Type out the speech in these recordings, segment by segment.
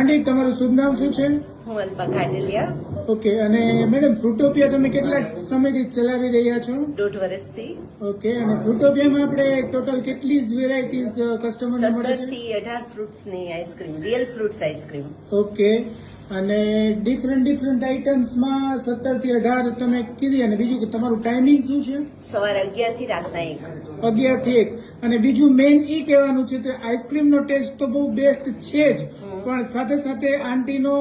આંટી તમારું શુભ નામ શું છે? હું અલ્પા ઘાટલિયા. ઓકે, અને મેડમ ફ્રૂટોપિયા તમે કેટલા સમયથી ચલાવી રહ્યા છો? 1.5 વર્ષથી. ઓકે, અને ફ્રૂટોપિયામાં આપણે ટોટલ કેટલી વેરાયટીઝ કસ્ટમરને મળે 17 છે? થી 18 ફ્રૂટ્સની ice cream, real fruits ice cream. Okay, અને ડિફરન્ટ આઇટમ્સમાં 17 થી 18 તમે કીધી, અને બીજું કે તમારું ટાઈમિંગ શું છે? સવારે 11 થી રાતના 1. 11 થી 1. અને બીજું મેઇન એ કહેવાનું છે કે આઈસ્ક્રીમનો ટેસ્ટ તો બહુ બેસ્ટ છે જ, પણ સાથે સાથે આંટીનો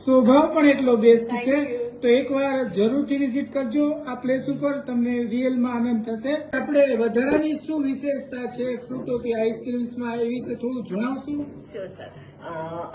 સ્વભાવ પણ એટલો બેસ્ટ છે. તો એકવાર જરૂરથી વિઝિટ કરજો આ પ્લેસ ઉપર, તમને રિયલમાં આનંદ થશે. આપણે વધારાની શું વિશેષતા છે ફ્રૂટોપિયા આઈસ્ક્રીમ્સમાં એ વિશે થોડું જણાવશો? Sure sir.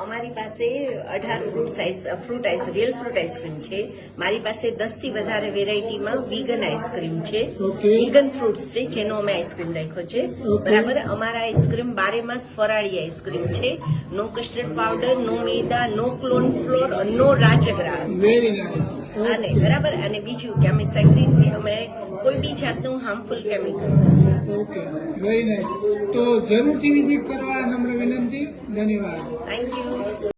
અમારી પાસે 18 રિયલ ફ્રૂટ આઈસ્ક્રીમ છે. મારી પાસે 10 થી વધારે વેરાયટીમાં વીગન આઈસ્ક્રીમ છે. Okay. વીગન ફ્રૂટ્સ છે જેનો અમે આઈસ્ક્રીમ રાખ્યો છે. Okay. બરાબર. અમારા આઈસ્ક્રીમ 12 માસ ફરાળી આઈસ્ક્રીમ છે. No custard powder, no maida, no corn flour, no રાજગરા. Very nice. અને બરાબર. અને બીજું કે અમે સેક્રીન અમે કોઈ બી જાતનું harmful chemical. Okay, very nice. તો જરૂરથી વિઝિટ કરવા નમ્ર વિનંતી. ધન્યવાદ. Thank you.